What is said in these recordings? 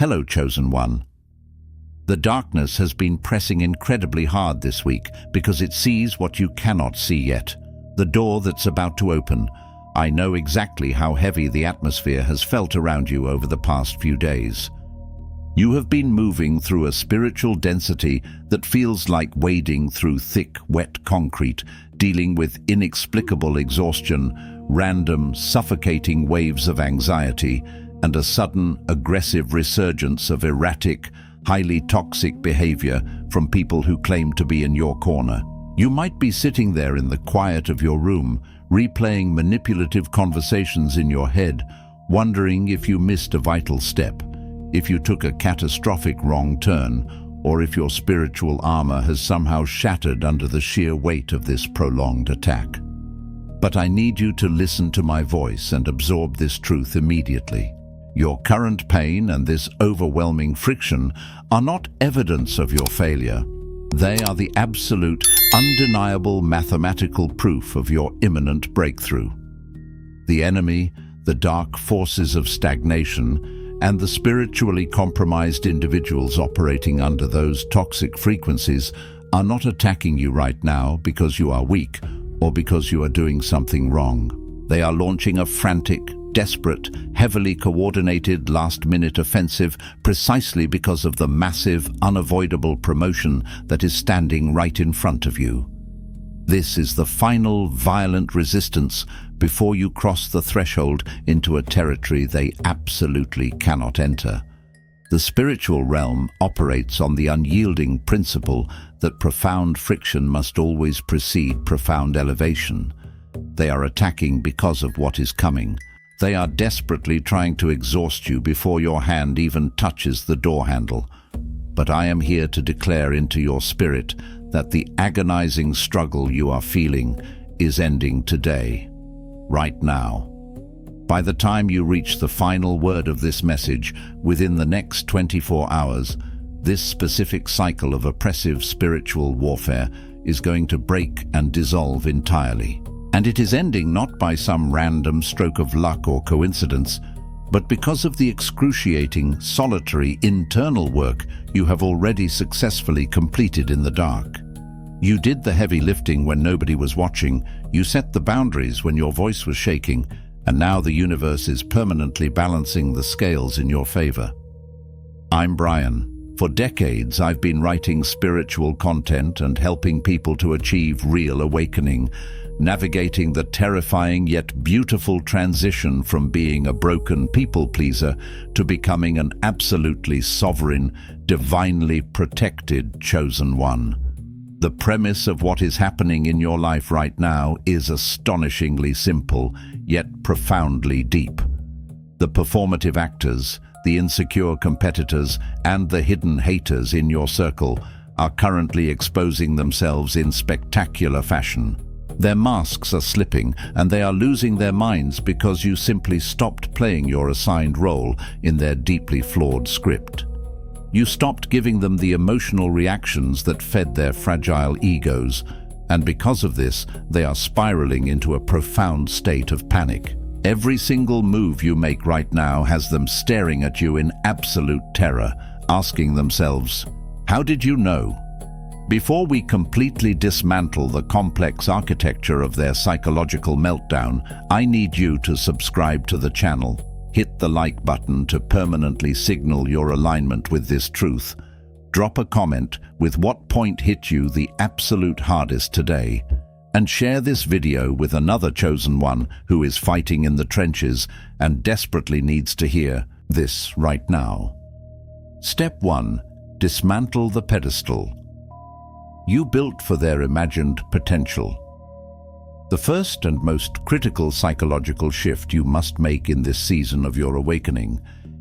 Hello, Chosen One. The darkness has been pressing incredibly hard this week because it sees what you cannot see yet. The door that's about to open. I know exactly how heavy the atmosphere has felt around you over the past few days. You have been moving through a spiritual density that feels like wading through thick, wet concrete, dealing with inexplicable exhaustion, random, suffocating waves of anxiety, and a sudden, aggressive resurgence of erratic, highly toxic behavior from people who claim to be in your corner. You might be sitting there in the quiet of your room, replaying manipulative conversations in your head, wondering if you missed a vital step, if you took a catastrophic wrong turn, or if your spiritual armor has somehow shattered under the sheer weight of this prolonged attack. But I need you to listen to my voice and absorb this truth immediately. Your current pain and this overwhelming friction are not evidence of your failure. They are the absolute, undeniable mathematical proof of your imminent breakthrough. The enemy, the dark forces of stagnation, and the spiritually compromised individuals operating under those toxic frequencies are not attacking you right now because you are weak or because you are doing something wrong. They are launching a frantic, desperate, heavily coordinated last-minute offensive precisely because of the massive, unavoidable promotion that is standing right in front of you. This is the final violent resistance before you cross the threshold into a territory they absolutely cannot enter. The spiritual realm operates on the unyielding principle that profound friction must always precede profound elevation. They are attacking because of what is coming. They are desperately trying to exhaust you before your hand even touches the door handle. But I am here to declare into your spirit that the agonizing struggle you are feeling is ending today, right now. By the time you reach the final word of this message, within the next 24 hours, this specific cycle of oppressive spiritual warfare is going to break and dissolve entirely. And it is ending not by some random stroke of luck or coincidence, but because of the excruciating, solitary, internal work you have already successfully completed in the dark. You did the heavy lifting when nobody was watching, you set the boundaries when your voice was shaking, and now the universe is permanently balancing the scales in your favor. I'm Brian. For decades, I've been writing spiritual content and helping people to achieve real awakening, navigating the terrifying yet beautiful transition from being a broken people-pleaser to becoming an absolutely sovereign, divinely protected chosen one. The premise of what is happening in your life right now is astonishingly simple, yet profoundly deep. The performative actors, the insecure competitors, and the hidden haters in your circle are currently exposing themselves in spectacular fashion. Their masks are slipping, and they are losing their minds because you simply stopped playing your assigned role in their deeply flawed script. You stopped giving them the emotional reactions that fed their fragile egos, and because of this, they are spiraling into a profound state of panic. Every single move you make right now has them staring at you in absolute terror, asking themselves, "How did you know?" Before we completely dismantle the complex architecture of their psychological meltdown, I need you to subscribe to the channel. Hit the like button to permanently signal your alignment with this truth. Drop a comment with what point hit you the absolute hardest today. And share this video with another chosen one who is fighting in the trenches and desperately needs to hear this right now. Step 1. Dismantle the pedestal. You built for their imagined potential. The first and most critical psychological shift you must make in this season of your awakening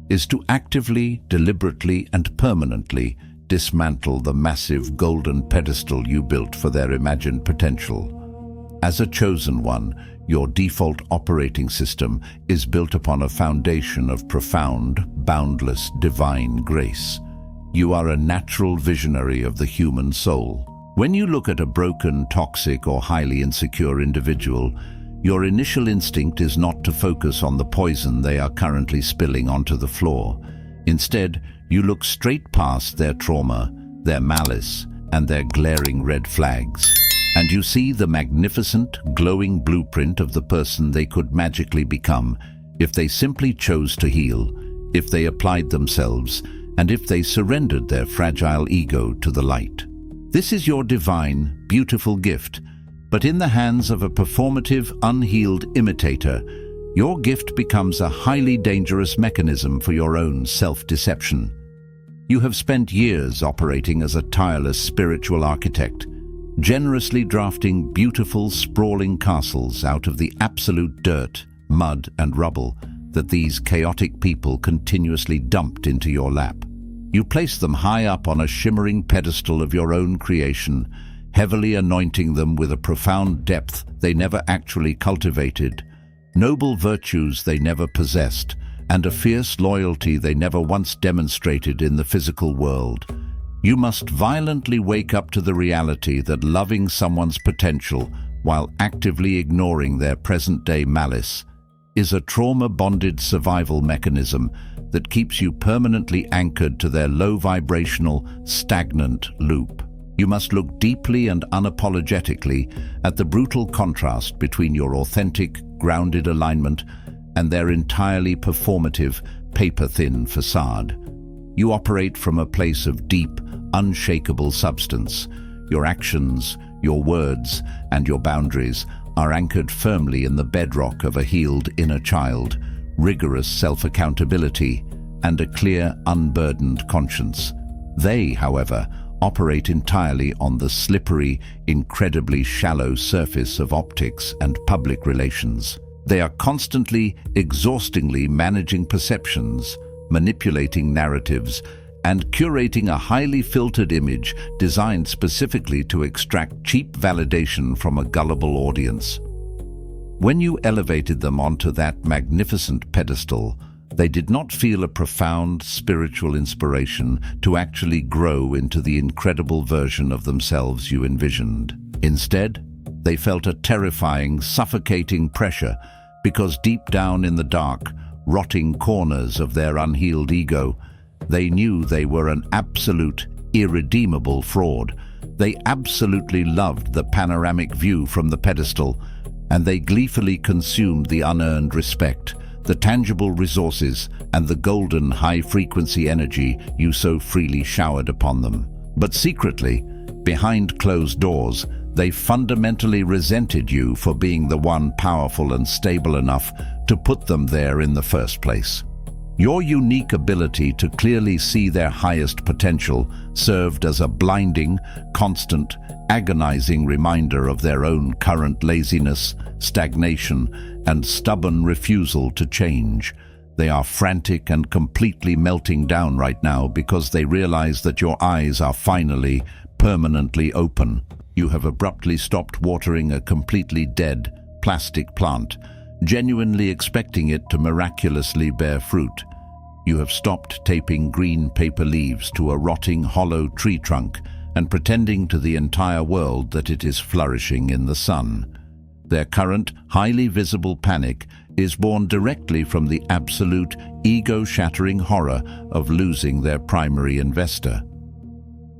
is to actively, deliberately, and permanently dismantle the massive golden pedestal you built for their imagined potential. As a chosen one, your default operating system is built upon a foundation of profound, boundless, divine grace. You are a natural visionary of the human soul. When you look at a broken, toxic, or highly insecure individual, your initial instinct is not to focus on the poison they are currently spilling onto the floor. Instead, you look straight past their trauma, their malice, and their glaring red flags, and you see the magnificent, glowing blueprint of the person they could magically become if they simply chose to heal, if they applied themselves, and if they surrendered their fragile ego to the light. This is your divine, beautiful gift, but in the hands of a performative, unhealed imitator, your gift becomes a highly dangerous mechanism for your own self-deception. You have spent years operating as a tireless spiritual architect, generously drafting beautiful, sprawling castles out of the absolute dirt, mud, and rubble that these chaotic people continuously dumped into your lap. You place them high up on a shimmering pedestal of your own creation, heavily anointing them with a profound depth they never actually cultivated, noble virtues they never possessed, and a fierce loyalty they never once demonstrated in the physical world. You must violently wake up to the reality that loving someone's potential while actively ignoring their present-day malice is a trauma-bonded survival mechanism that keeps you permanently anchored to their low-vibrational, stagnant loop. You must look deeply and unapologetically at the brutal contrast between your authentic, grounded alignment and their entirely performative, paper-thin facade. You operate from a place of deep, unshakable substance. Your actions, your words, and your boundaries are anchored firmly in the bedrock of a healed inner child, rigorous self-accountability, and a clear, unburdened conscience. They, however, operate entirely on the slippery, incredibly shallow surface of optics and public relations. They are constantly, exhaustingly managing perceptions, manipulating narratives, and curating a highly filtered image designed specifically to extract cheap validation from a gullible audience. When you elevated them onto that magnificent pedestal, they did not feel a profound spiritual inspiration to actually grow into the incredible version of themselves you envisioned. Instead, they felt a terrifying, suffocating pressure because deep down in the dark, rotting corners of their unhealed ego, they knew they were an absolute, irredeemable fraud. They absolutely loved the panoramic view from the pedestal, and they gleefully consumed the unearned respect, the tangible resources, and the golden high-frequency energy you so freely showered upon them. But secretly, behind closed doors, they fundamentally resented you for being the one powerful and stable enough to put them there in the first place. Your unique ability to clearly see their highest potential served as a blinding, constant, agonizing reminder of their own current laziness, stagnation, and stubborn refusal to change. They are frantic and completely melting down right now because they realize that your eyes are finally, permanently open. You have abruptly stopped watering a completely dead, plastic plant, genuinely expecting it to miraculously bear fruit. You have stopped taping green paper leaves to a rotting, hollow tree trunk and pretending to the entire world that it is flourishing in the sun. Their current, highly visible panic is born directly from the absolute, ego-shattering horror of losing their primary investor.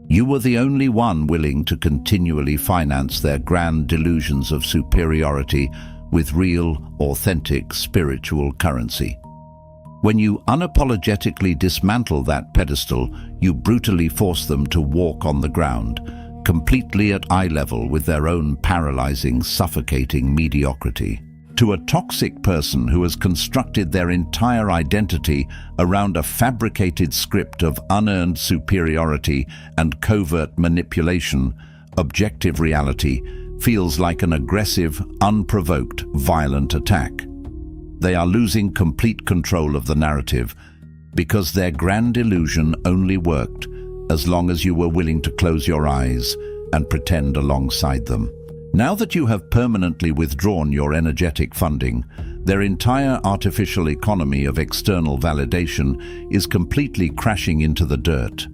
You were the only one willing to continually finance their grand delusions of superiority with real, authentic spiritual currency. When you unapologetically dismantle that pedestal, you brutally force them to walk on the ground, completely at eye level with their own paralyzing, suffocating mediocrity. To a toxic person who has constructed their entire identity around a fabricated script of unearned superiority and covert manipulation, objective reality feels like an aggressive, unprovoked, violent attack. They are losing complete control of the narrative because their grand illusion only worked as long as you were willing to close your eyes and pretend alongside them. Now that you have permanently withdrawn your energetic funding, their entire artificial economy of external validation is completely crashing into the dirt.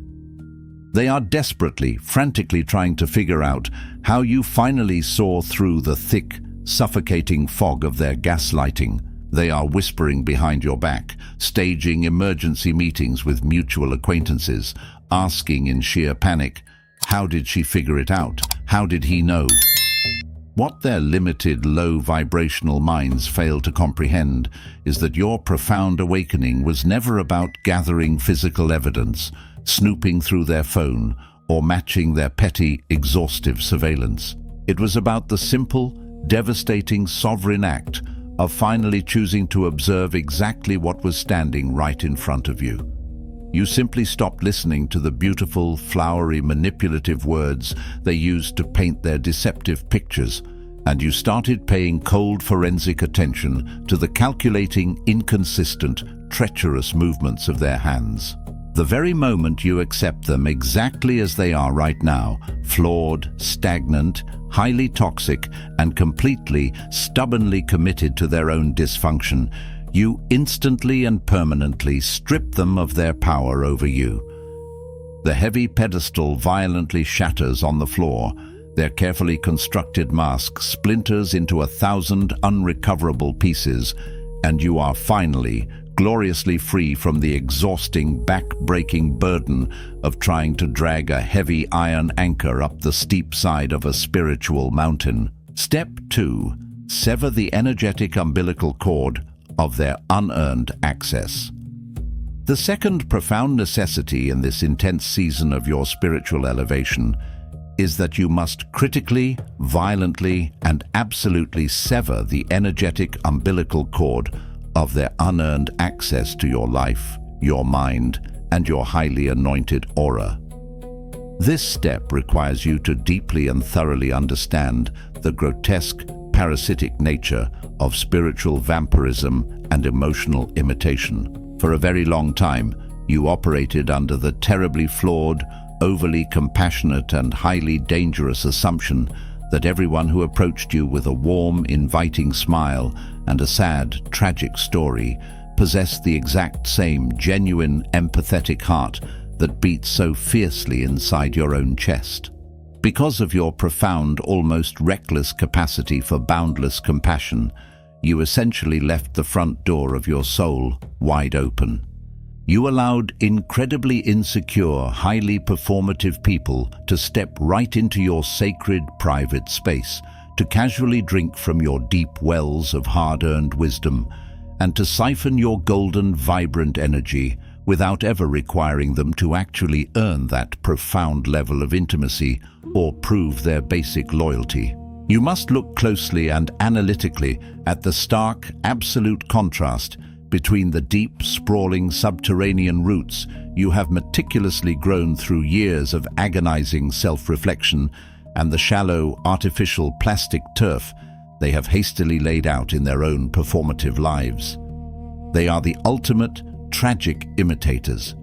They are desperately, frantically trying to figure out how you finally saw through the thick, suffocating fog of their gaslighting. They are whispering behind your back, staging emergency meetings with mutual acquaintances, asking in sheer panic, how did she figure it out? How did he know? What their limited, low vibrational minds fail to comprehend is that your profound awakening was never about gathering physical evidence, snooping through their phone, or matching their petty, exhaustive surveillance. It was about the simple, devastating, sovereign act of finally choosing to observe exactly what was standing right in front of you. You simply stopped listening to the beautiful, flowery, manipulative words they used to paint their deceptive pictures, and you started paying cold forensic attention to the calculating, inconsistent, treacherous movements of their hands. The very moment you accept them exactly as they are right now, flawed, stagnant, highly toxic, and completely, stubbornly committed to their own dysfunction, you instantly and permanently strip them of their power over you. The heavy pedestal violently shatters on the floor, their carefully constructed mask splinters into 1,000 unrecoverable pieces, and you are finally, gloriously free from the exhausting, back-breaking burden of trying to drag a heavy iron anchor up the steep side of a spiritual mountain. Step 2. Sever the energetic umbilical cord of their unearned access. The second profound necessity in this intense season of your spiritual elevation is that you must critically, violently, and absolutely sever the energetic umbilical cord of their unearned access to your life, your mind, and your highly anointed aura. This step requires you to deeply and thoroughly understand the grotesque, parasitic nature of spiritual vampirism and emotional imitation. For a very long time, you operated under the terribly flawed, overly compassionate, and highly dangerous assumption that everyone who approached you with a warm, inviting smile and a sad, tragic story possessed the exact same genuine, empathetic heart that beats so fiercely inside your own chest. Because of your profound, almost reckless capacity for boundless compassion, you essentially left the front door of your soul wide open. You allowed incredibly insecure, highly performative people to step right into your sacred, private space, to casually drink from your deep wells of hard-earned wisdom, and to siphon your golden, vibrant energy without ever requiring them to actually earn that profound level of intimacy or prove their basic loyalty. You must look closely and analytically at the stark, absolute contrast between the deep, sprawling subterranean roots you have meticulously grown through years of agonizing self-reflection and the shallow, artificial plastic turf they have hastily laid out in their own performative lives. They are the ultimate, tragic imitators.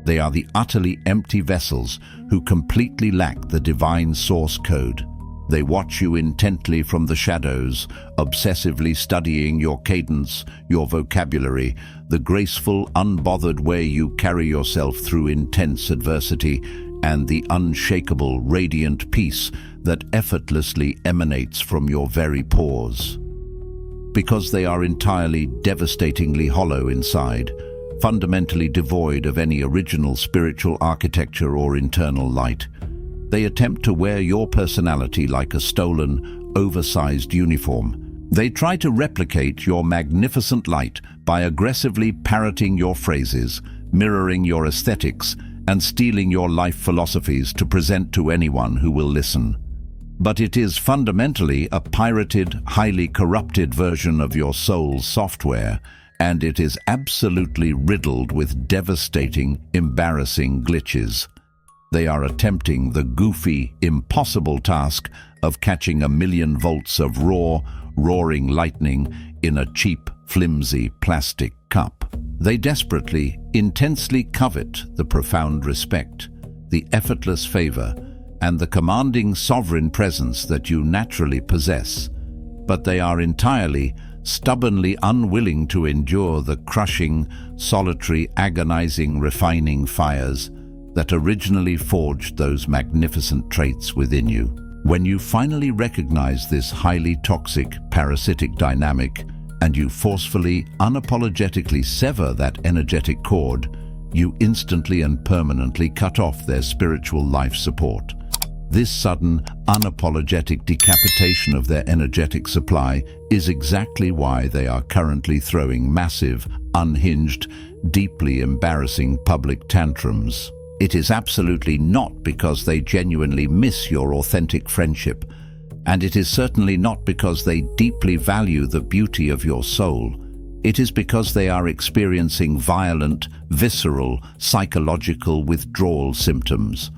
They are the utterly empty vessels who completely lack the divine source code. They watch you intently from the shadows, obsessively studying your cadence, your vocabulary, the graceful, unbothered way you carry yourself through intense adversity, and the unshakable, radiant peace that effortlessly emanates from your very pores. Because they are entirely, devastatingly hollow inside, fundamentally devoid of any original spiritual architecture or internal light, they attempt to wear your personality like a stolen, oversized uniform. They try to replicate your magnificent light by aggressively parroting your phrases, mirroring your aesthetics, and stealing your life philosophies to present to anyone who will listen. But it is fundamentally a pirated, highly corrupted version of your soul's software, and it is absolutely riddled with devastating, embarrassing glitches. They are attempting the goofy, impossible task of catching 1,000,000 volts of raw, roaring lightning in a cheap, flimsy plastic cup. They desperately, intensely covet the profound respect, the effortless favor, and the commanding sovereign presence that you naturally possess. But they are entirely, stubbornly unwilling to endure the crushing, solitary, agonizing, refining fires that originally forged those magnificent traits within you. When you finally recognize this highly toxic, parasitic dynamic, and you forcefully, unapologetically sever that energetic cord, you instantly and permanently cut off their spiritual life support. This sudden, unapologetic decapitation of their energetic supply is exactly why they are currently throwing massive, unhinged, deeply embarrassing public tantrums. It is absolutely not because they genuinely miss your authentic friendship, and it is certainly not because they deeply value the beauty of your soul. It is because they are experiencing violent, visceral, psychological withdrawal symptoms.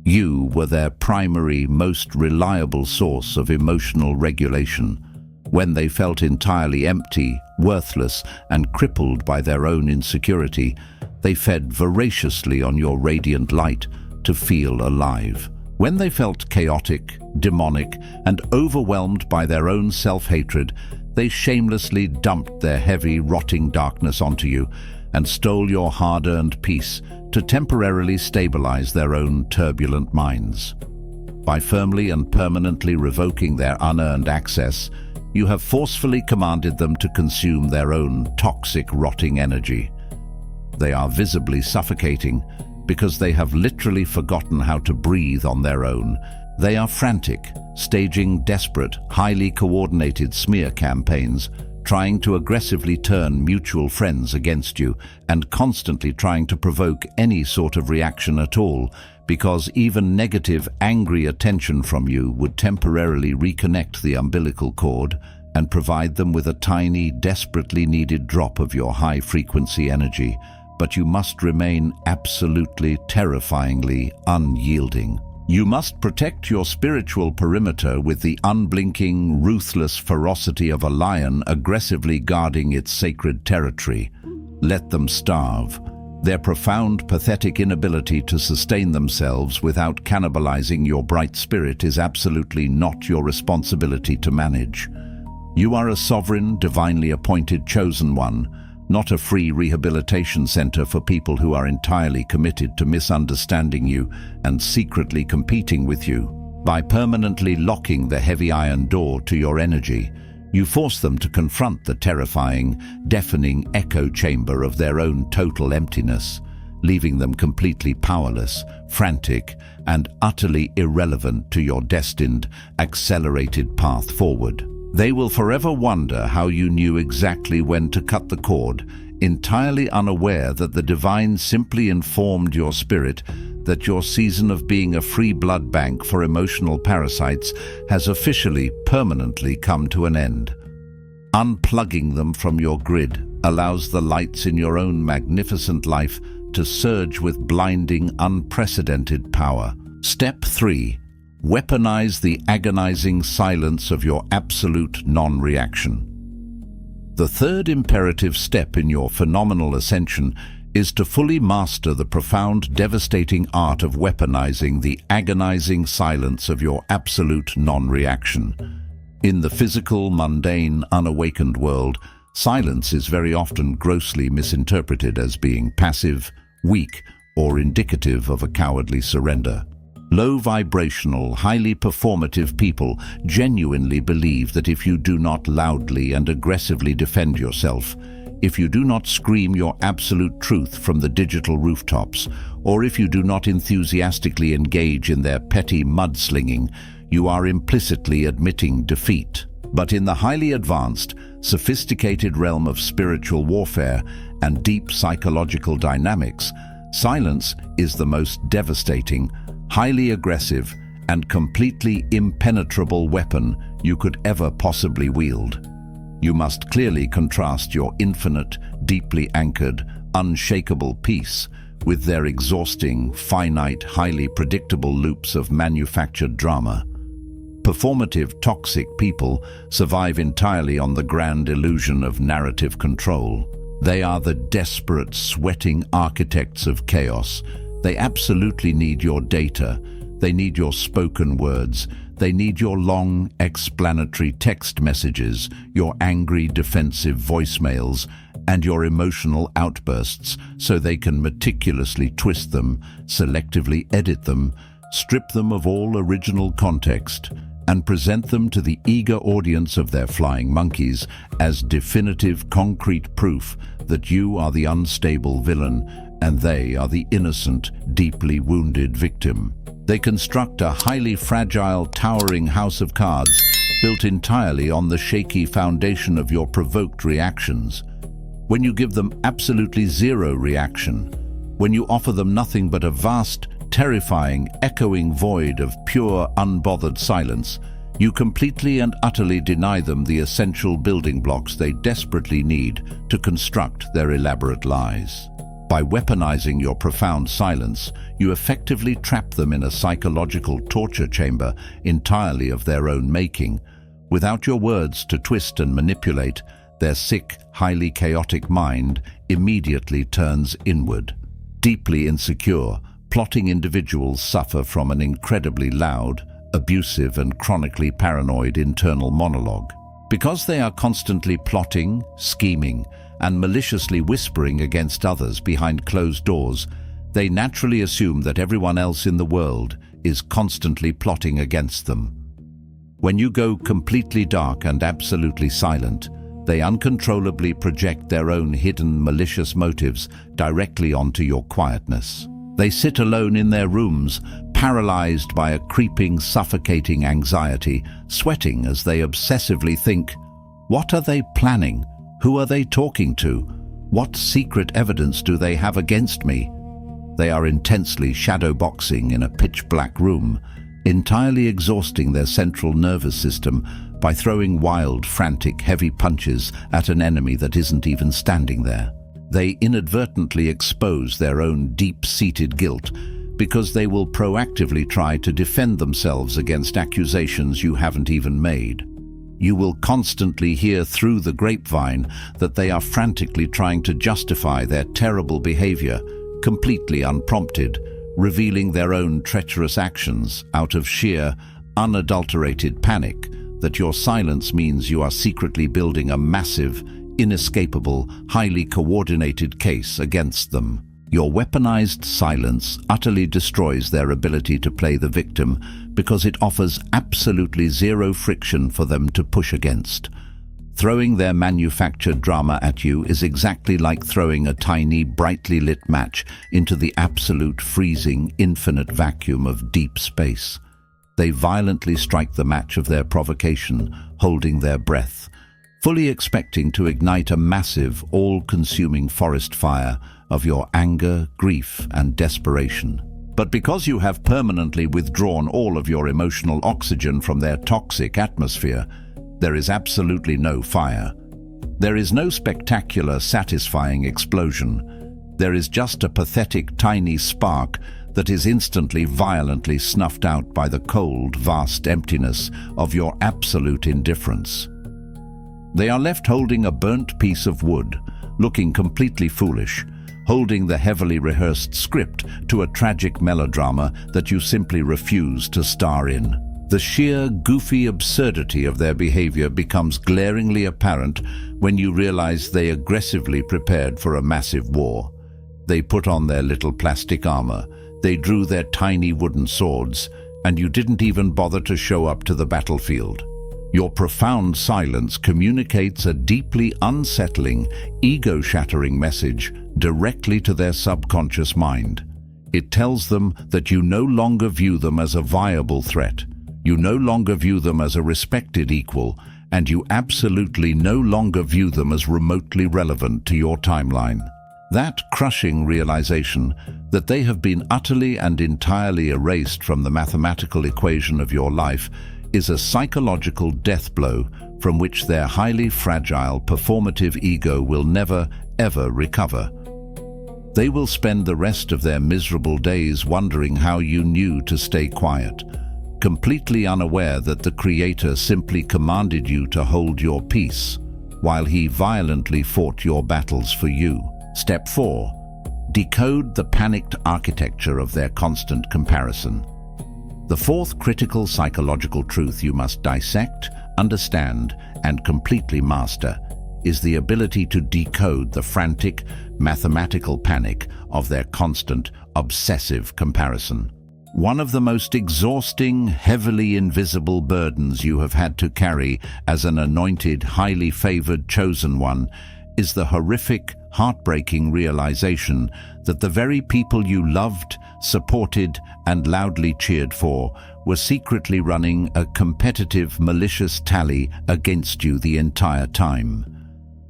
You were their primary, most reliable source of emotional regulation. When they felt entirely empty, worthless, and crippled by their own insecurity, they fed voraciously on your radiant light to feel alive. When they felt chaotic, demonic, and overwhelmed by their own self-hatred, they shamelessly dumped their heavy, rotting darkness onto you and stole your hard-earned peace to temporarily stabilize their own turbulent minds. By firmly and permanently revoking their unearned access, you have forcefully commanded them to consume their own toxic, rotting energy. They are visibly suffocating because they have literally forgotten how to breathe on their own. They are frantic, staging desperate, highly coordinated smear campaigns, trying to aggressively turn mutual friends against you and constantly trying to provoke any sort of reaction at all, because even negative, angry attention from you would temporarily reconnect the umbilical cord and provide them with a tiny, desperately needed drop of your high-frequency energy. But you must remain absolutely, terrifyingly unyielding. You must protect your spiritual perimeter with the unblinking, ruthless ferocity of a lion aggressively guarding its sacred territory. Let them starve. Their profound, pathetic inability to sustain themselves without cannibalizing your bright spirit is absolutely not your responsibility to manage. You are a sovereign, divinely appointed chosen one, not a free rehabilitation center for people who are entirely committed to misunderstanding you and secretly competing with you. By permanently locking the heavy iron door to your energy, you force them to confront the terrifying, deafening echo chamber of their own total emptiness, leaving them completely powerless, frantic, and utterly irrelevant to your destined, accelerated path forward. They will forever wonder how you knew exactly when to cut the cord, entirely unaware that the divine simply informed your spirit that your season of being a free blood bank for emotional parasites has officially, permanently come to an end. Unplugging them from your grid allows the lights in your own magnificent life to surge with blinding, unprecedented power. Step 3. Weaponize the agonizing silence of your absolute non-reaction. The third imperative step in your phenomenal ascension is to fully master the profound, devastating art of weaponizing the agonizing silence of your absolute non-reaction. In the physical, mundane, unawakened world, silence is very often grossly misinterpreted as being passive, weak, or indicative of a cowardly surrender. Low-vibrational, highly performative people genuinely believe that if you do not loudly and aggressively defend yourself, if you do not scream your absolute truth from the digital rooftops, or if you do not enthusiastically engage in their petty mudslinging, you are implicitly admitting defeat. But in the highly advanced, sophisticated realm of spiritual warfare and deep psychological dynamics, silence is the most devastating, highly aggressive, and completely impenetrable weapon you could ever possibly wield. You must clearly contrast your infinite, deeply anchored, unshakable peace with their exhausting, finite, highly predictable loops of manufactured drama. Performative, toxic people survive entirely on the grand illusion of narrative control. They are the desperate, sweating architects of chaos. They absolutely need your data. They need your spoken words. They need your long, explanatory text messages, your angry, defensive voicemails, and your emotional outbursts so they can meticulously twist them, selectively edit them, strip them of all original context, and present them to the eager audience of their flying monkeys as definitive concrete proof that you are the unstable villain and they are the innocent, deeply wounded victim. They construct a highly fragile, towering house of cards built entirely on the shaky foundation of your provoked reactions. When you give them absolutely zero reaction, when you offer them nothing but a vast, terrifying, echoing void of pure, unbothered silence, you completely and utterly deny them the essential building blocks they desperately need to construct their elaborate lies. By weaponizing your profound silence, you effectively trap them in a psychological torture chamber entirely of their own making. Without your words to twist and manipulate, their sick, highly chaotic mind immediately turns inward. Deeply insecure, plotting individuals suffer from an incredibly loud, abusive and chronically paranoid internal monologue. Because they are constantly plotting, scheming, and maliciously whispering against others behind closed doors, they naturally assume that everyone else in the world is constantly plotting against them. When you go completely dark and absolutely silent, they uncontrollably project their own hidden malicious motives directly onto your quietness. They sit alone in their rooms, paralyzed by a creeping, suffocating anxiety, sweating as they obsessively think, what are they planning? Who are they talking to? What secret evidence do they have against me? They are intensely shadowboxing in a pitch-black room, entirely exhausting their central nervous system by throwing wild, frantic, heavy punches at an enemy that isn't even standing there. They inadvertently expose their own deep-seated guilt because they will proactively try to defend themselves against accusations you haven't even made. You will constantly hear through the grapevine that they are frantically trying to justify their terrible behavior, completely unprompted, revealing their own treacherous actions out of sheer, unadulterated panic that your silence means you are secretly building a massive, inescapable, highly coordinated case against them. Your weaponized silence utterly destroys their ability to play the victim because it offers absolutely zero friction for them to push against. Throwing their manufactured drama at you is exactly like throwing a tiny, brightly lit match into the absolute, freezing, infinite vacuum of deep space. They violently strike the match of their provocation, holding their breath, fully expecting to ignite a massive, all-consuming forest fire of your anger, grief, and desperation. But because you have permanently withdrawn all of your emotional oxygen from their toxic atmosphere, there is absolutely no fire. There is no spectacular, satisfying explosion. There is just a pathetic, tiny spark that is instantly, violently snuffed out by the cold, vast emptiness of your absolute indifference. They are left holding a burnt piece of wood, looking completely foolish, holding the heavily rehearsed script to a tragic melodrama that you simply refuse to star in. The sheer, goofy absurdity of their behavior becomes glaringly apparent when you realize they aggressively prepared for a massive war. They put on their little plastic armor, they drew their tiny wooden swords, and you didn't even bother to show up to the battlefield. Your profound silence communicates a deeply unsettling, ego-shattering message directly to their subconscious mind. It tells them that you no longer view them as a viable threat, you no longer view them as a respected equal, and you absolutely no longer view them as remotely relevant to your timeline. That crushing realization that they have been utterly and entirely erased from the mathematical equation of your life is a psychological death blow from which their highly fragile, performative ego will never, ever recover. They will spend the rest of their miserable days wondering how you knew to stay quiet, completely unaware that the Creator simply commanded you to hold your peace, while He violently fought your battles for you. Step 4. Decode the panicked architecture of their constant comparison. The fourth critical psychological truth you must dissect, understand, and completely master is the ability to decode the frantic, mathematical panic of their constant, obsessive comparison. One of the most exhausting, heavily invisible burdens you have had to carry as an anointed, highly favored, chosen one is the horrific, heartbreaking realization that the very people you loved, supported, and loudly cheered for were secretly running a competitive, malicious tally against you the entire time.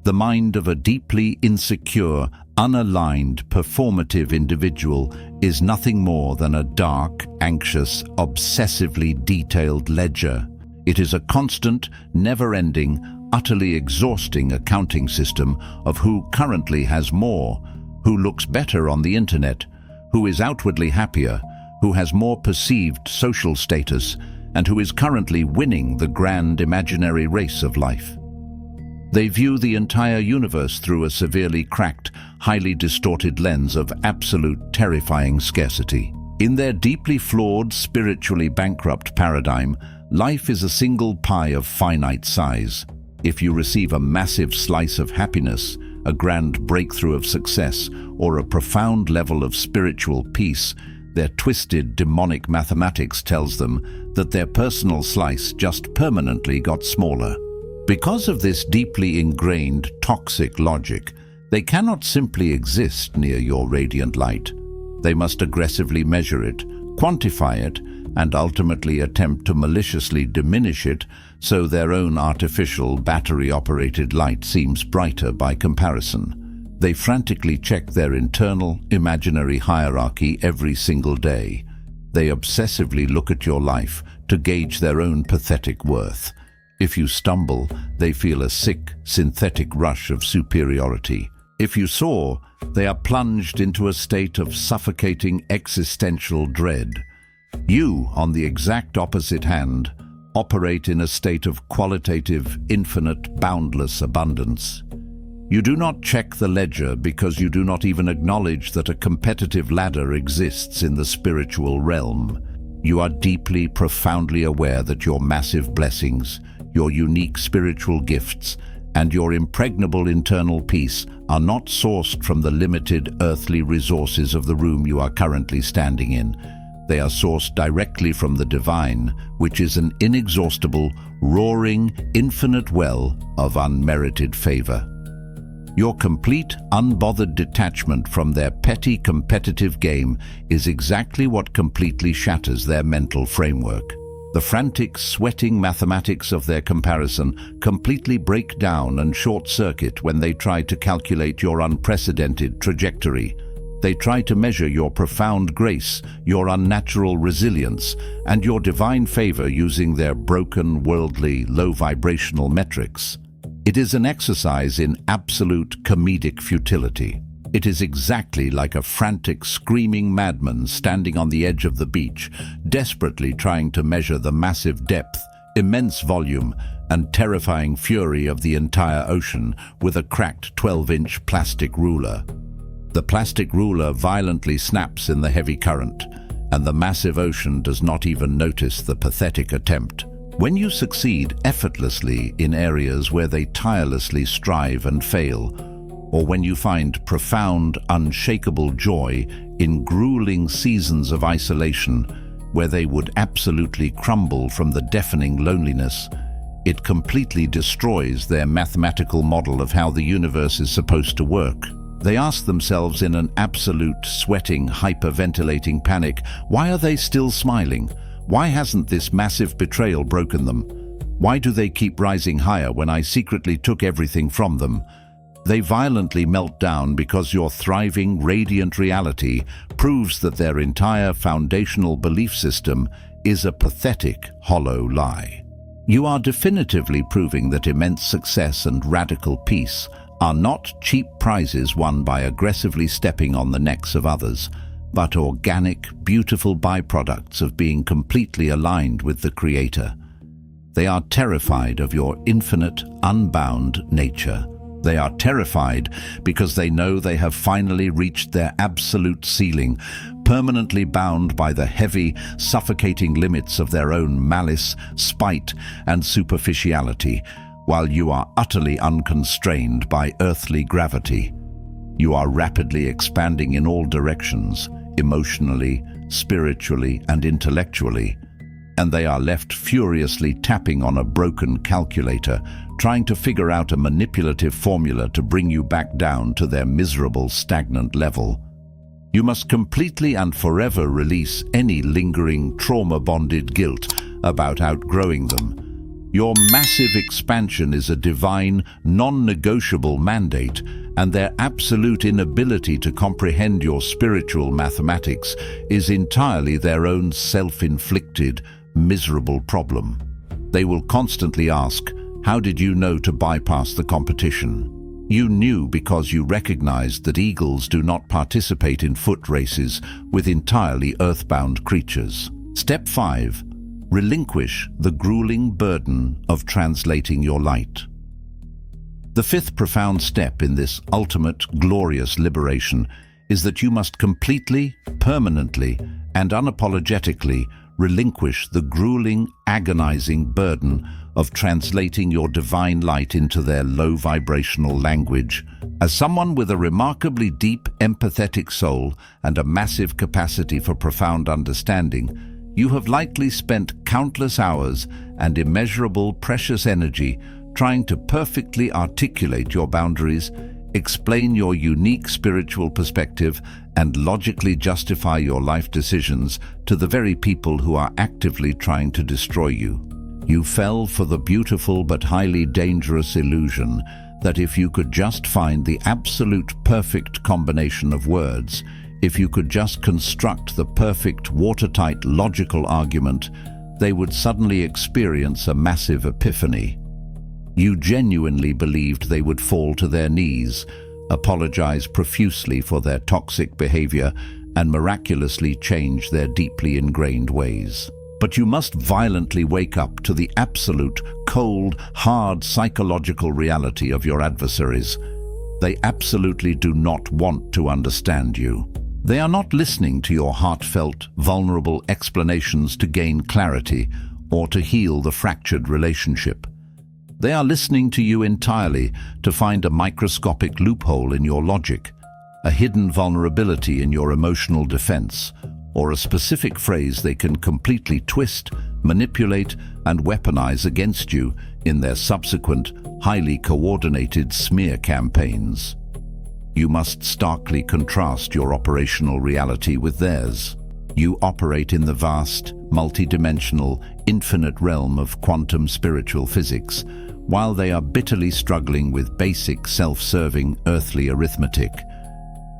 The mind of a deeply insecure, unaligned, performative individual is nothing more than a dark, anxious, obsessively detailed ledger. It is a constant, never-ending, utterly exhausting accounting system of who currently has more, who looks better on the internet, who is outwardly happier, who has more perceived social status, and who is currently winning the grand imaginary race of life. They view the entire universe through a severely cracked, highly distorted lens of absolute, terrifying scarcity. In their deeply flawed, spiritually bankrupt paradigm, life is a single pie of finite size. If you receive a massive slice of happiness, a grand breakthrough of success, or a profound level of spiritual peace, their twisted, demonic mathematics tells them that their personal slice just permanently got smaller. Because of this deeply ingrained, toxic logic, they cannot simply exist near your radiant light. They must aggressively measure it, quantify it, and ultimately attempt to maliciously diminish it so their own artificial, battery-operated light seems brighter by comparison. They frantically check their internal, imaginary hierarchy every single day. They obsessively look at your life to gauge their own pathetic worth. If you stumble, they feel a sick, synthetic rush of superiority. If you soar, they are plunged into a state of suffocating existential dread. You, on the exact opposite hand, operate in a state of qualitative, infinite, boundless abundance. You do not check the ledger because you do not even acknowledge that a competitive ladder exists in the spiritual realm. You are deeply, profoundly aware that your massive blessings, your unique spiritual gifts, and your impregnable internal peace are not sourced from the limited earthly resources of the room you are currently standing in. They are sourced directly from the divine, which is an inexhaustible, roaring, infinite well of unmerited favor. Your complete, unbothered detachment from their petty competitive game is exactly what completely shatters their mental framework. The frantic, sweating mathematics of their comparison completely break down and short-circuit when they try to calculate your unprecedented trajectory. They try to measure your profound grace, your unnatural resilience, and your divine favor using their broken, worldly, low-vibrational metrics. It is an exercise in absolute comedic futility. It is exactly like a frantic, screaming madman standing on the edge of the beach, desperately trying to measure the massive depth, immense volume, and terrifying fury of the entire ocean with a cracked 12-inch plastic ruler. The plastic ruler violently snaps in the heavy current, and the massive ocean does not even notice the pathetic attempt. When you succeed effortlessly in areas where they tirelessly strive and fail, or when you find profound, unshakable joy in grueling seasons of isolation where they would absolutely crumble from the deafening loneliness, it completely destroys their mathematical model of how the universe is supposed to work. They ask themselves in an absolute, sweating, hyperventilating panic, why are they still smiling? Why hasn't this massive betrayal broken them? Why do they keep rising higher when I secretly took everything from them? They violently melt down because your thriving, radiant reality proves that their entire foundational belief system is a pathetic, hollow lie. You are definitively proving that immense success and radical peace are not cheap prizes won by aggressively stepping on the necks of others, but organic, beautiful byproducts of being completely aligned with the Creator. They are terrified of your infinite, unbound nature. They are terrified because they know they have finally reached their absolute ceiling, permanently bound by the heavy, suffocating limits of their own malice, spite, and superficiality, while you are utterly unconstrained by earthly gravity. You are rapidly expanding in all directions, emotionally, spiritually, and intellectually, and they are left furiously tapping on a broken calculator, trying to figure out a manipulative formula to bring you back down to their miserable, stagnant level. You must completely and forever release any lingering, trauma-bonded guilt about outgrowing them. Your massive expansion is a divine, non-negotiable mandate, and their absolute inability to comprehend your spiritual mathematics is entirely their own self-inflicted, miserable problem. They will constantly ask, "How did you know to bypass the competition?" You knew because you recognized that eagles do not participate in foot races with entirely earthbound creatures. Step 5. Relinquish the grueling burden of translating your light. The fifth profound step in this ultimate, glorious liberation is that you must completely, permanently, and unapologetically relinquish the grueling, agonizing burden of translating your divine light into their low vibrational language. As someone with a remarkably deep, empathetic soul and a massive capacity for profound understanding, you have likely spent countless hours and immeasurable precious energy trying to perfectly articulate your boundaries, explain your unique spiritual perspective, and logically justify your life decisions to the very people who are actively trying to destroy you. You fell for the beautiful but highly dangerous illusion that if you could just find the absolute perfect combination of words, if you could just construct the perfect watertight logical argument, they would suddenly experience a massive epiphany. You genuinely believed they would fall to their knees, apologize profusely for their toxic behavior, and miraculously change their deeply ingrained ways. But you must violently wake up to the absolute, cold, hard psychological reality of your adversaries. They absolutely do not want to understand you. They are not listening to your heartfelt, vulnerable explanations to gain clarity or to heal the fractured relationship. They are listening to you entirely to find a microscopic loophole in your logic, a hidden vulnerability in your emotional defense, or a specific phrase they can completely twist, manipulate, and weaponize against you in their subsequent, highly coordinated smear campaigns. You must starkly contrast your operational reality with theirs. You operate in the vast, multidimensional, infinite realm of quantum spiritual physics, while they are bitterly struggling with basic, self-serving, earthly arithmetic.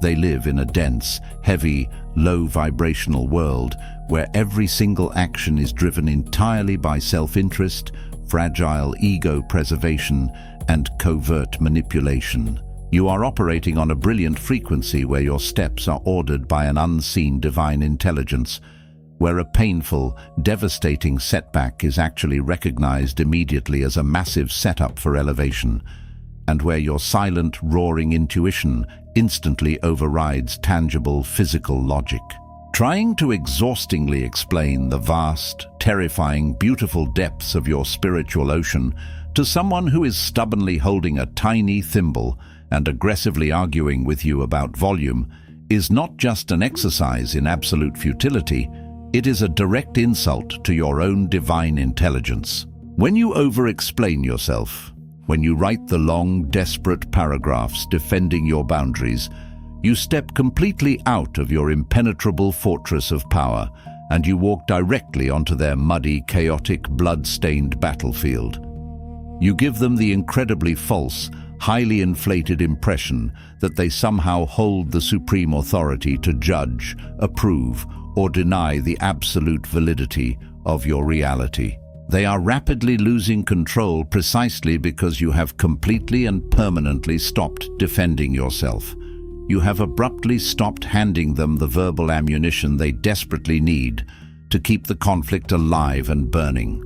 They live in a dense, heavy, low-vibrational world where every single action is driven entirely by self-interest, fragile ego preservation, and covert manipulation. You are operating on a brilliant frequency where your steps are ordered by an unseen divine intelligence, where a painful, devastating setback is actually recognized immediately as a massive setup for elevation, and where your silent, roaring intuition instantly overrides tangible physical logic. Trying to exhaustingly explain the vast, terrifying, beautiful depths of your spiritual ocean to someone who is stubbornly holding a tiny thimble and aggressively arguing with you about volume is not just an exercise in absolute futility, it is a direct insult to your own divine intelligence. When you over-explain yourself, when you write the long, desperate paragraphs defending your boundaries, you step completely out of your impenetrable fortress of power, and you walk directly onto their muddy, chaotic, blood-stained battlefield. You give them the incredibly false, highly inflated impression that they somehow hold the supreme authority to judge, approve, or deny the absolute validity of your reality. They are rapidly losing control precisely because you have completely and permanently stopped defending yourself. You have abruptly stopped handing them the verbal ammunition they desperately need to keep the conflict alive and burning.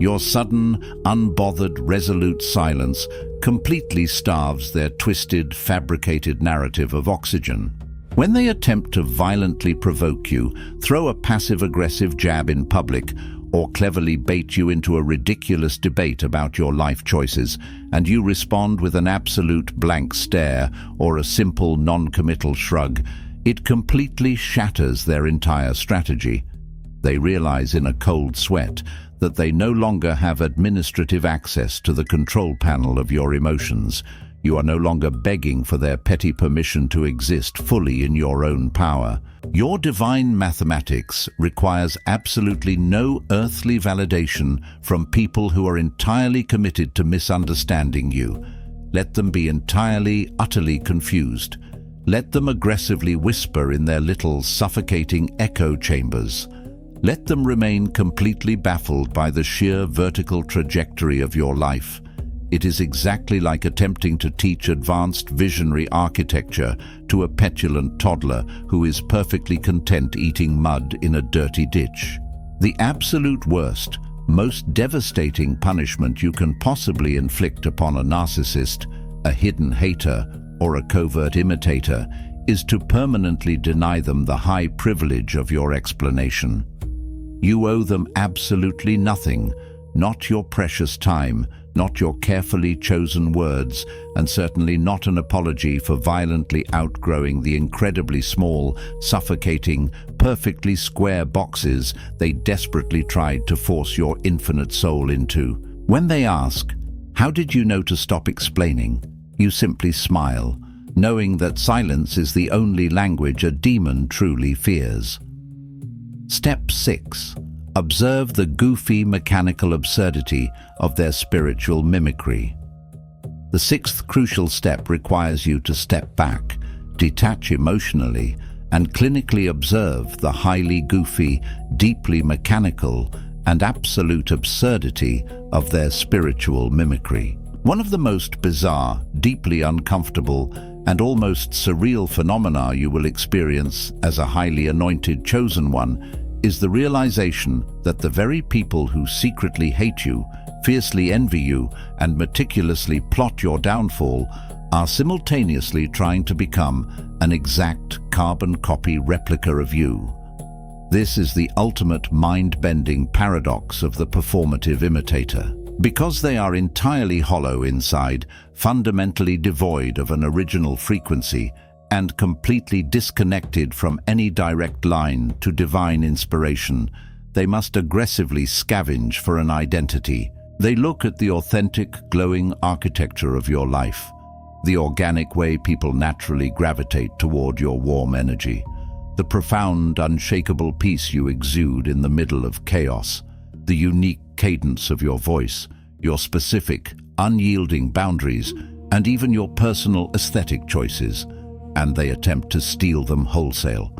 Your sudden, unbothered, resolute silence completely starves their twisted, fabricated narrative of oxygen. When they attempt to violently provoke you, throw a passive-aggressive jab in public, or cleverly bait you into a ridiculous debate about your life choices, and you respond with an absolute blank stare or a simple non-committal shrug, It completely shatters their entire strategy. They realize in a cold sweat that they no longer have administrative access to the control panel of your emotions. You are no longer begging for their petty permission to exist fully in your own power. Your divine mathematics requires absolutely no earthly validation from people who are entirely committed to misunderstanding you. Let them be entirely, utterly confused. Let them aggressively whisper in their little suffocating echo chambers. Let them remain completely baffled by the sheer vertical trajectory of your life. It is exactly like attempting to teach advanced visionary architecture to a petulant toddler who is perfectly content eating mud in a dirty ditch. The absolute worst, most devastating punishment you can possibly inflict upon a narcissist, a hidden hater, or a covert imitator is to permanently deny them the high privilege of your explanation. You owe them absolutely nothing, not your precious time, not your carefully chosen words, and certainly not an apology for violently outgrowing the incredibly small, suffocating, perfectly square boxes they desperately tried to force your infinite soul into. When they ask, "How did you know to stop explaining?" you simply smile, knowing that silence is the only language a demon truly fears. Step 6. Observe the goofy, mechanical absurdity of their spiritual mimicry. The sixth crucial step requires you to step back, detach emotionally, and clinically observe the highly goofy, deeply mechanical, and absolute absurdity of their spiritual mimicry. One of the most bizarre, deeply uncomfortable, and almost surreal phenomena you will experience as a highly anointed chosen one is the realization that the very people who secretly hate you, fiercely envy you, and meticulously plot your downfall are simultaneously trying to become an exact carbon copy replica of you. This is the ultimate mind-bending paradox of the performative imitator. Because they are entirely hollow inside, fundamentally devoid of an original frequency, and completely disconnected from any direct line to divine inspiration, they must aggressively scavenge for an identity. They look at the authentic, glowing architecture of your life, the organic way people naturally gravitate toward your warm energy, the profound, unshakable peace you exude in the middle of chaos, the unique cadence of your voice, your specific, unyielding boundaries, and even your personal aesthetic choices, and they attempt to steal them wholesale.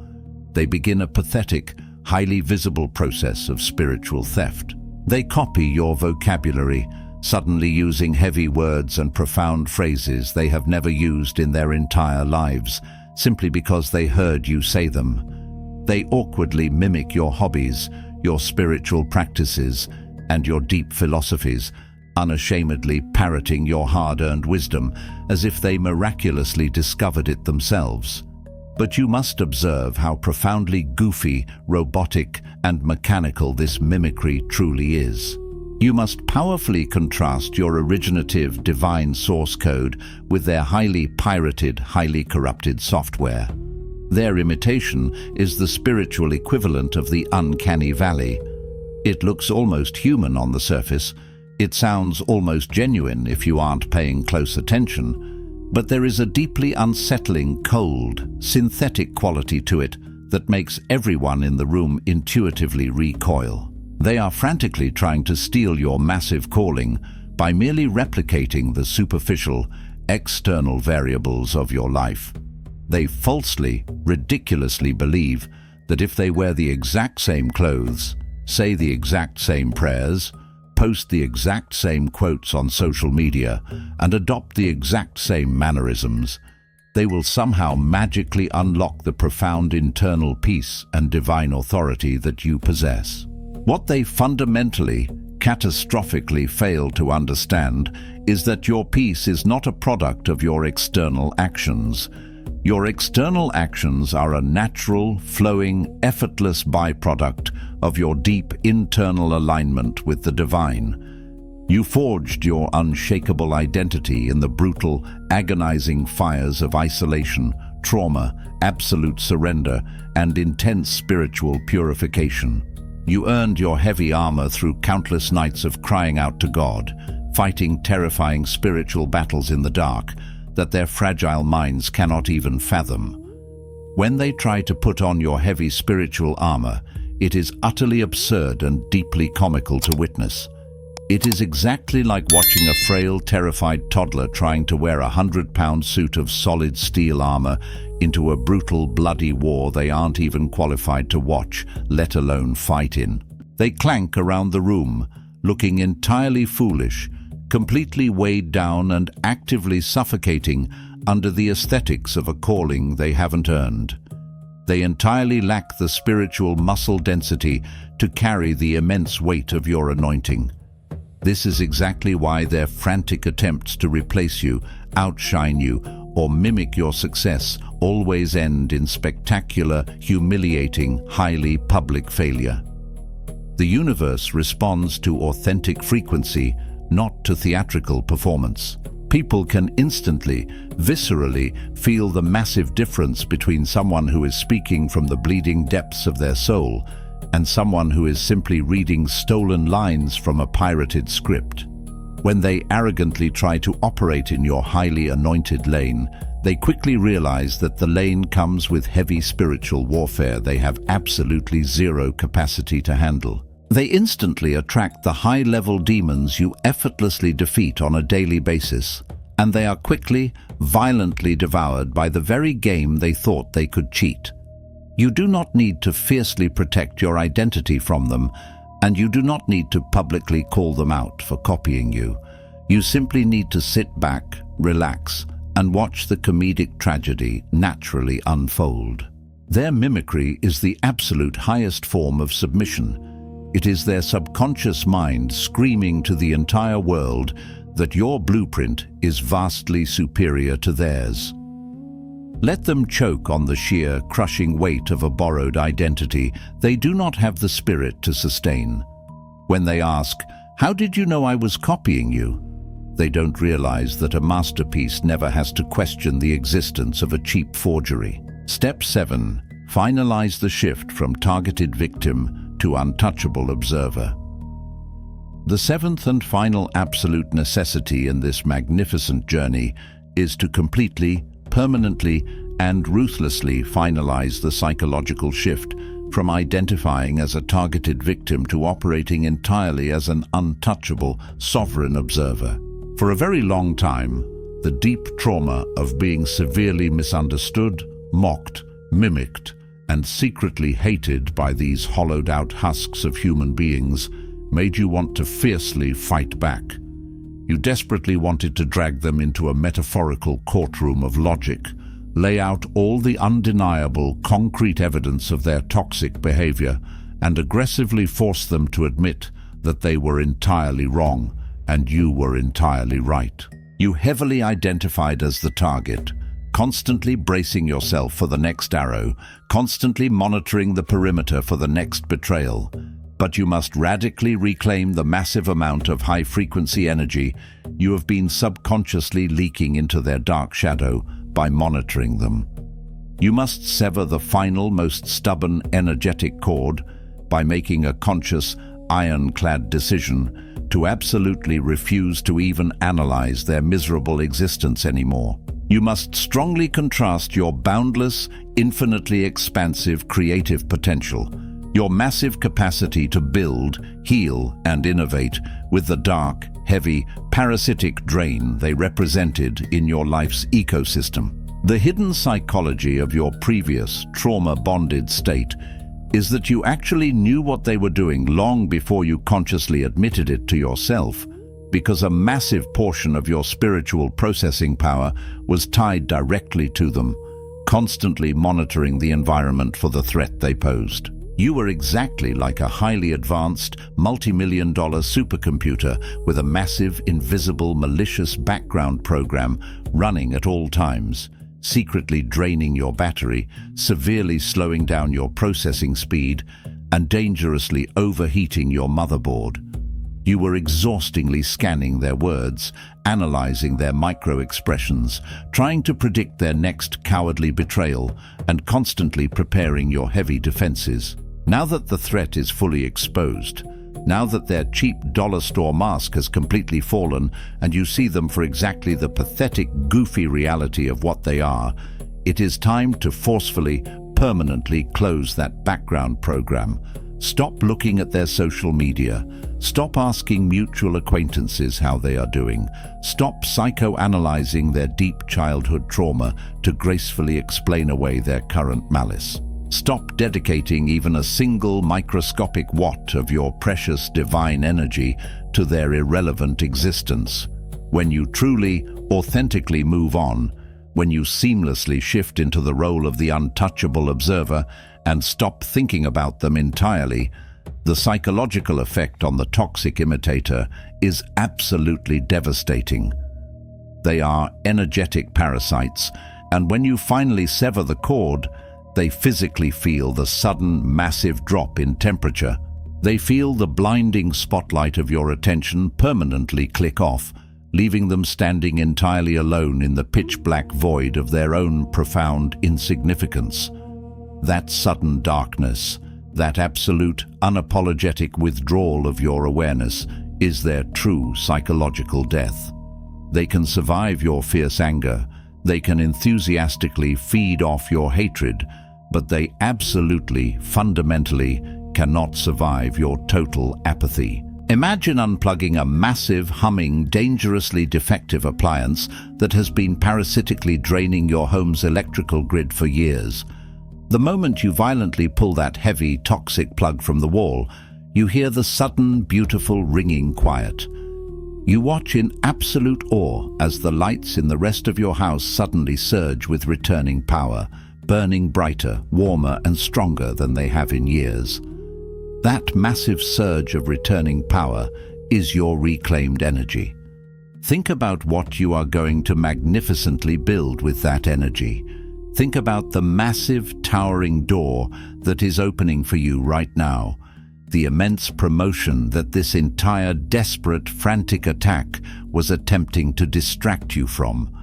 They begin a pathetic, highly visible process of spiritual theft. They copy your vocabulary, suddenly using heavy words and profound phrases they have never used in their entire lives, simply because they heard you say them. They awkwardly mimic your hobbies, your spiritual practices, and your deep philosophies, unashamedly parroting your hard-earned wisdom as if they miraculously discovered it themselves. But you must observe how profoundly goofy, robotic, and mechanical this mimicry truly is. You must powerfully contrast your originative divine source code with their highly pirated, highly corrupted software. Their imitation is the spiritual equivalent of the uncanny valley. It looks almost human on the surface. It sounds almost genuine if you aren't paying close attention. But there is a deeply unsettling, cold, synthetic quality to it that makes everyone in the room intuitively recoil. They are frantically trying to steal your massive calling by merely replicating the superficial, external variables of your life. They falsely, ridiculously believe that if they wear the exact same clothes, say the exact same prayers, post the exact same quotes on social media, and adopt the exact same mannerisms, they will somehow magically unlock the profound internal peace and divine authority that you possess. What they fundamentally, catastrophically fail to understand is that your peace is not a product of your external actions. Your external actions are a natural, flowing, effortless byproduct of your deep internal alignment with the divine. You forged your unshakable identity in the brutal, agonizing fires of isolation, trauma, absolute surrender, and intense spiritual purification. You earned your heavy armor through countless nights of crying out to God, fighting terrifying spiritual battles in the dark that their fragile minds cannot even fathom. When they try to put on your heavy spiritual armor, it is utterly absurd and deeply comical to witness. It is exactly like watching a frail, terrified toddler trying to wear a 100-pound suit of solid steel armor into a brutal, bloody war they aren't even qualified to watch, let alone fight in. They clank around the room, looking entirely foolish, completely weighed down and actively suffocating under the aesthetics of a calling they haven't earned. They entirely lack the spiritual muscle density to carry the immense weight of your anointing. This is exactly why their frantic attempts to replace you, outshine you, or mimic your success always end in spectacular, humiliating, highly public failure. The universe responds to authentic frequency, not to theatrical performance. People can instantly, viscerally feel the massive difference between someone who is speaking from the bleeding depths of their soul and someone who is simply reading stolen lines from a pirated script. When they arrogantly try to operate in your highly anointed lane, they quickly realize that the lane comes with heavy spiritual warfare they have absolutely zero capacity to handle. They instantly attract the high-level demons you effortlessly defeat on a daily basis, and they are quickly, violently devoured by the very game they thought they could cheat. You do not need to fiercely protect your identity from them, and you do not need to publicly call them out for copying you. You simply need to sit back, relax, and watch the comedic tragedy naturally unfold. Their mimicry is the absolute highest form of submission. It is their subconscious mind screaming to the entire world that your blueprint is vastly superior to theirs. Let them choke on the sheer, crushing weight of a borrowed identity they do not have the spirit to sustain. When they ask, "How did you know I was copying you?" they don't realize that a masterpiece never has to question the existence of a cheap forgery. Step 7. Finalize the shift from targeted victim to untouchable observer. The seventh and final absolute necessity in this magnificent journey is to completely, permanently, and ruthlessly finalize the psychological shift from identifying as a targeted victim to operating entirely as an untouchable, sovereign observer. For a very long time, the deep trauma of being severely misunderstood, mocked, mimicked, and secretly hated by these hollowed-out husks of human beings made you want to fiercely fight back. You desperately wanted to drag them into a metaphorical courtroom of logic, lay out all the undeniable, concrete evidence of their toxic behavior, and aggressively force them to admit that they were entirely wrong and you were entirely right. You heavily identified as the target, constantly bracing yourself for the next arrow, constantly monitoring the perimeter for the next betrayal. But you must radically reclaim the massive amount of high-frequency energy you have been subconsciously leaking into their dark shadow by monitoring them. You must sever the final, most stubborn, energetic cord by making a conscious, ironclad decision to absolutely refuse to even analyze their miserable existence anymore. You must strongly contrast your boundless, infinitely expansive creative potential, your massive capacity to build, heal, and innovate with the dark, heavy, parasitic drain they represented in your life's ecosystem. The hidden psychology of your previous trauma-bonded state is that you actually knew what they were doing long before you consciously admitted it to yourself, because a massive portion of your spiritual processing power was tied directly to them, constantly monitoring the environment for the threat they posed. You were exactly like a highly advanced, multi-million-dollar supercomputer with a massive, invisible, malicious background program running at all times, secretly draining your battery, severely slowing down your processing speed, and dangerously overheating your motherboard. You were exhaustingly scanning their words, analyzing their micro-expressions, trying to predict their next cowardly betrayal, and constantly preparing your heavy defenses. Now that the threat is fully exposed, now that their cheap dollar store mask has completely fallen and you see them for exactly the pathetic, goofy reality of what they are, it is time to forcefully, permanently close that background program. Stop looking at their social media. Stop asking mutual acquaintances how they are doing. Stop psychoanalyzing their deep childhood trauma to gracefully explain away their current malice. Stop dedicating even a single microscopic watt of your precious divine energy to their irrelevant existence. When you truly, authentically move on, when you seamlessly shift into the role of the untouchable observer and stop thinking about them entirely, the psychological effect on the toxic imitator is absolutely devastating. They are energetic parasites, and when you finally sever the cord, they physically feel the sudden, massive drop in temperature. They feel the blinding spotlight of your attention permanently click off, leaving them standing entirely alone in the pitch-black void of their own profound insignificance. That sudden darkness, that absolute, unapologetic withdrawal of your awareness, is their true psychological death. They can survive your fierce anger, they can enthusiastically feed off your hatred, but they absolutely, fundamentally, cannot survive your total apathy. Imagine unplugging a massive, humming, dangerously defective appliance that has been parasitically draining your home's electrical grid for years. The moment you violently pull that heavy, toxic plug from the wall, you hear the sudden, beautiful, ringing quiet. You watch in absolute awe as the lights in the rest of your house suddenly surge with returning power, burning brighter, warmer, and stronger than they have in years. That massive surge of returning power is your reclaimed energy. Think about what you are going to magnificently build with that energy. Think about the massive, towering door that is opening for you right now, the immense promotion that this entire desperate, frantic attack was attempting to distract you from,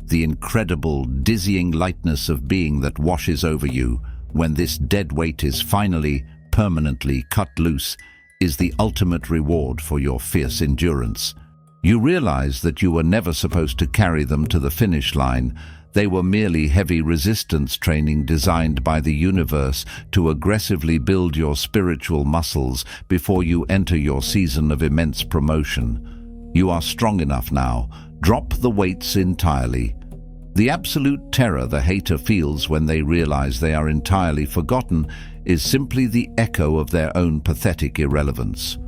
the incredible, dizzying lightness of being that washes over you when this dead weight is finally, permanently cut loose, is the ultimate reward for your fierce endurance. You realize that you were never supposed to carry them to the finish line. They were merely heavy resistance training designed by the universe to aggressively build your spiritual muscles before you enter your season of immense promotion. You are strong enough now. Drop the weights entirely. The absolute terror the hater feels when they realize they are entirely forgotten is simply the echo of their own pathetic irrelevance.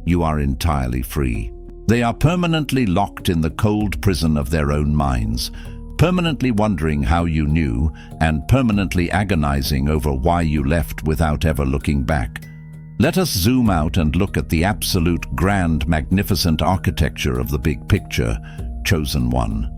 You are entirely free. They are permanently locked in the cold prison of their own minds, permanently wondering how you knew and permanently agonizing over why you left without ever looking back. Let us zoom out and look at the absolute grand, magnificent architecture of the big picture, Chosen One.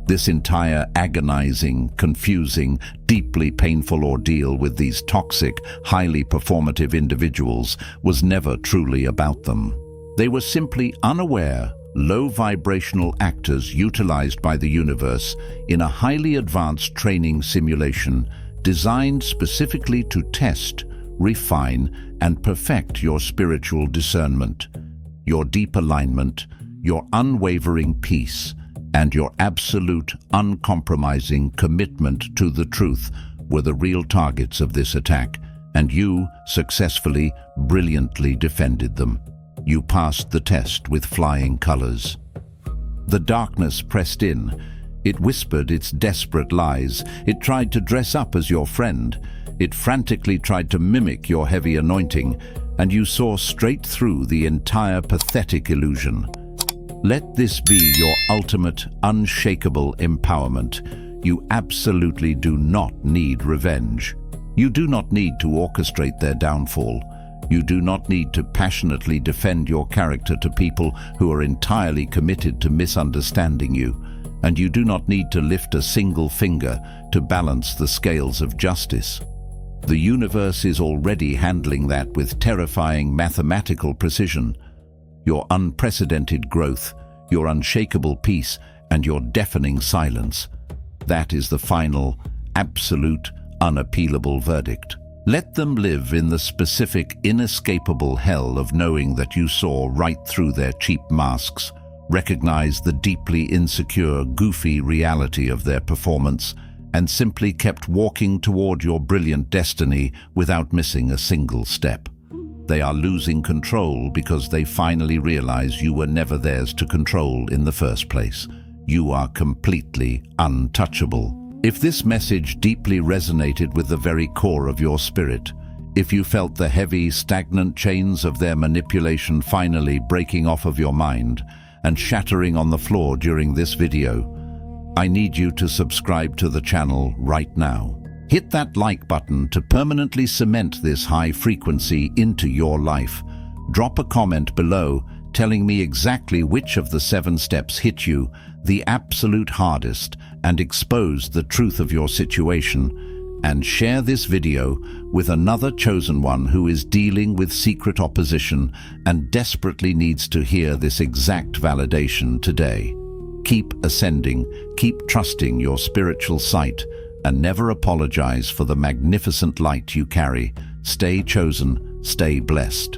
This entire agonizing, confusing, deeply painful ordeal with these toxic, highly performative individuals was never truly about them. They were simply unaware, low-vibrational actors utilized by the universe in a highly advanced training simulation designed specifically to test, refine, and perfect your spiritual discernment, your deep alignment, your unwavering peace, and your absolute, uncompromising commitment to the truth were the real targets of this attack, and you successfully, brilliantly defended them. You passed the test with flying colors. The darkness pressed in. It whispered its desperate lies. It tried to dress up as your friend. It frantically tried to mimic your heavy anointing, and you saw straight through the entire pathetic illusion. Let this be your ultimate, unshakable empowerment. You absolutely do not need revenge. You do not need to orchestrate their downfall. You do not need to passionately defend your character to people who are entirely committed to misunderstanding you. And you do not need to lift a single finger to balance the scales of justice. The universe is already handling that with terrifying mathematical precision. your unprecedented growth, your unshakable peace, and your deafening silence. That is the final, absolute, unappealable verdict. Let them live in the specific, inescapable hell of knowing that you saw right through their cheap masks, recognized the deeply insecure, goofy reality of their performance, and simply kept walking toward your brilliant destiny without missing a single step. They are losing control because they finally realize you were never theirs to control in the first place. You are completely untouchable. If this message deeply resonated with the very core of your spirit, if you felt the heavy, stagnant chains of their manipulation finally breaking off of your mind and shattering on the floor during this video, I need you to subscribe to the channel right now. Hit that like button to permanently cement this high frequency into your life. Drop a comment below telling me exactly which of the 7 steps hit you the absolute hardest and exposed the truth of your situation, and share this video with another chosen one who is dealing with secret opposition and desperately needs to hear this exact validation today. Keep ascending, keep trusting your spiritual sight, and never apologize for the magnificent light you carry. Stay chosen, stay blessed.